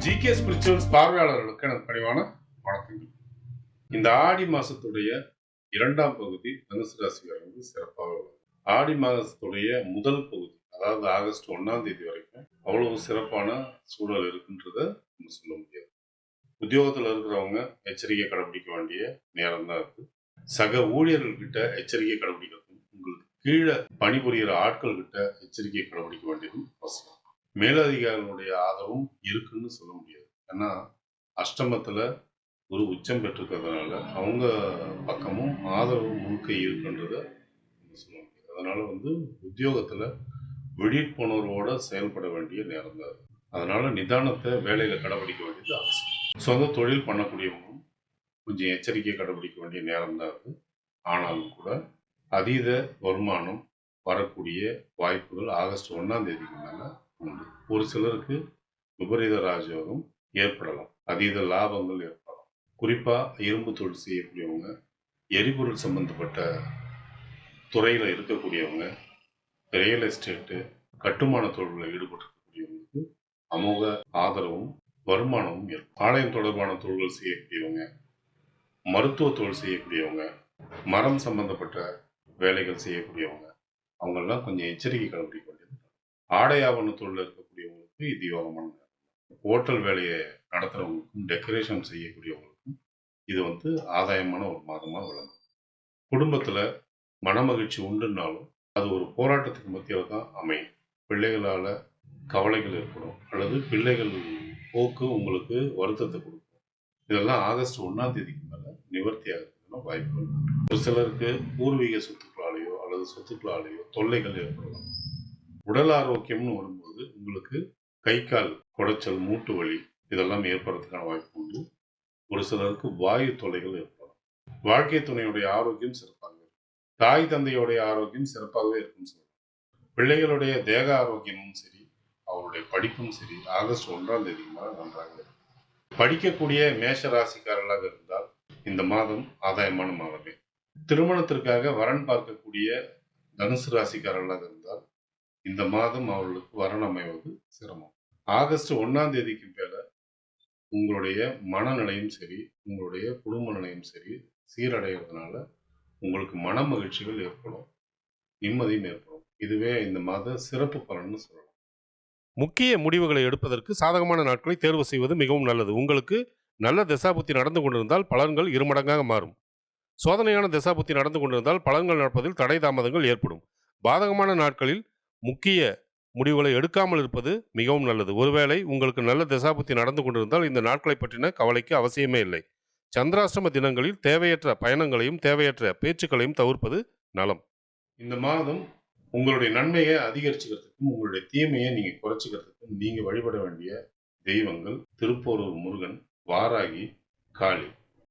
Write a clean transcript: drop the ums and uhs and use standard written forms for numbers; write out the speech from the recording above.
GK spirituals பார்வையாளர்களுக்கு எனக்கு பணிவான வணக்கங்கள். இந்த ஆடி மாசத்துடைய 2ஆம் பகுதி தனுசு ராசிக்காரர்களுக்கு சிறப்பாக உள்ளது. ஆடி மாதத்துடைய முதல் பகுதி, அதாவது ஆகஸ்ட் 1ஆம் தேதி வரைக்கும் அவ்வளவு சிறப்பான சூழல் இருக்குன்றத நம்ம சொல்ல முடியாது. உத்தியோகத்தில் இருக்கிறவங்க எச்சரிக்கை கடைபிடிக்க வேண்டிய நேரம் தான் இருக்கு. சக ஊழியர்கள்கிட்ட எச்சரிக்கை கடைபிடிக்கிறதும், உங்களுக்கு கீழே பணிபுரிகிற ஆட்கள் கிட்ட எச்சரிக்கை கடைபிடிக்க வேண்டியதும் அவசியம். மேலதிகாரிகளுடைய ஆதரவும் இருக்குன்னு சொல்ல முடியாது. ஏன்னா அஷ்டமத்துல ஒரு உச்சம் பெற்றிருக்கிறதுனால அவங்க பக்கமும் ஆதரவு முழுக்க இருக்குன்றத சொல்ல முடியாது. அதனால உத்தியோகத்துல விழிப்புணர்வோட செயல்பட வேண்டிய நேரம் தான். அதனால நிதானத்தை வேலையில கடைபிடிக்க வேண்டியது அவசியம். சொந்த தொழில் பண்ணக்கூடியவங்களும் கொஞ்சம் எச்சரிக்கை கடைபிடிக்க வேண்டிய நேரம் தான் அது. ஆனாலும் கூட அதீத வருமானம் வரக்கூடிய வாய்ப்புகள் ஆகஸ்ட் 1ஆம் தேதிக்கு மேல உண்டு. ஒரு சிலருக்கு விபரீத ராஜயோகம் ஏற்படலாம், அதீத லாபங்கள் ஏற்படலாம். குறிப்பா இரும்பு தொழில் செய்யக்கூடியவங்க, எரிபொருள் சம்பந்தப்பட்ட துறையில இருக்கக்கூடியவங்க, ரியல் எஸ்டேட்டு, கட்டுமான தொழிலில் ஈடுபட்டிருக்கக்கூடியவங்களுக்கு அமோக ஆதரவும் வருமானமும் ஏற்படும். ஆலயம் தொடர்பான தொழில்கள் செய்யக்கூடியவங்க, மருத்துவ தொழில் செய்யக்கூடியவங்க, மரம் சம்பந்தப்பட்ட வேலைகள் செய்யக்கூடியவங்க, அவங்கெல்லாம் கொஞ்சம் எச்சரிக்கை கடைபிடிக்க வேண்டியது. ஆடை ஆவண தொழில் இருக்கக்கூடியவங்களுக்கு இது யோகமான நேரம். ஹோட்டல் வேலையை நடத்துறவங்களுக்கும் டெக்கரேஷன் செய்யக்கூடியவங்களுக்கும் இது ஆதாயமான ஒரு மாதமா விளங்கும். குடும்பத்துல மனமகிழ்ச்சி உண்டுனாலும் அது ஒரு போராட்டத்துக்கு மத்தியில தான் அமையும். பிள்ளைகளால கவலைகள் ஏற்படும், அல்லது பிள்ளைகள் போக்கு உங்களுக்கு வருத்தத்தை கொடுக்கும். இதெல்லாம் ஆகஸ்ட் 1ஆம் தேதிக்கு மேல நிவர்த்தி ஆகிறதுக்கான வாய்ப்புகள். ஒரு சிலருக்கு பூர்வீக சொத்துக்களாலேயோ அல்லது சொத்துக்களாலேயோ தொல்லைகள் ஏற்படலாம். உடல் ஆரோக்கியம்னு வரும்போது உங்களுக்கு கை கால் குடைச்சல், மூட்டு வலி இதெல்லாம் ஏற்படுறதுக்கான வாய்ப்பு உண்டு. ஒரு சிலருக்கு வாயு தொல்லைகள் ஏற்படலாம். வாழ்க்கை துணையுடைய ஆரோக்கியம் சிறப்பாக இருக்கும். தாய் தந்தையுடைய ஆரோக்கியம் சிறப்பாகவே இருக்கும் சொல்லலாம். பிள்ளைகளுடைய தேக ஆரோக்கியமும் சரி, அவருடைய படிப்பும் சரி ஆகஸ்ட் 1ஆம் தேதிக்கு மேல நன்றாக இருக்கும். படிக்கக்கூடிய மேஷ ராசிக்காரர்களாக இருந்தால் இந்த மாதம் ஆதாயமான மாதமே. திருமணத்திற்காக வரன் பார்க்கக்கூடிய தனுசு ராசிக்காரர்களாக இருந்தால் இந்த மாதம் அவர்களுக்கு வரன் அமைவது சிரமம். ஆகஸ்ட் 1ஆம் தேதிக்கு மேல உங்களுடைய மனநிலையும் சரி, உங்களுடைய குடும்ப நிலையும் சரி சீரடைகிறதுனால உங்களுக்கு மன மகிழ்ச்சிகள் ஏற்படும், நிம்மதியும் ஏற்படும். இதுவே இந்த மாத சிறப்பு பலன்னு சொல்லலாம். முக்கிய முடிவுகளை எடுப்பதற்கு சாதகமான நாட்களை தேர்வு செய்வது மிகவும் நல்லது. உங்களுக்கு நல்ல தசாபுத்தி நடந்து கொண்டிருந்தால் பலன்கள் இருமடங்காக மாறும். சோதனையான தசாபுத்தி நடந்து கொண்டிருந்தால் பலன்கள் நடப்பதில் தடை தாமதங்கள் ஏற்படும். பாதகமான நாட்களில் முக்கிய முடிவுகளை எடுக்காமல் இருப்பது மிகவும் நல்லது. ஒருவேளை உங்களுக்கு நல்ல தசாபுத்தி நடந்து கொண்டிருந்தால் இந்த நாட்களை பற்றின கவலைக்கு அவசியமே இல்லை. சந்திராஷ்டம தினங்களில் தேவையற்ற பயணங்களையும் தேவையற்ற பேச்சுக்களையும் தவிர்ப்பது நலம். இந்த மாதம் உங்களுடைய நன்மையை அதிகரிச்சுக்கிறதுக்கும் உங்களுடைய தீமையை நீங்க குறைச்சிக்கிறதுக்கும் நீங்க வழிபட வேண்டிய தெய்வங்கள் திருப்போரூர் முருகன், வாராகி, காளி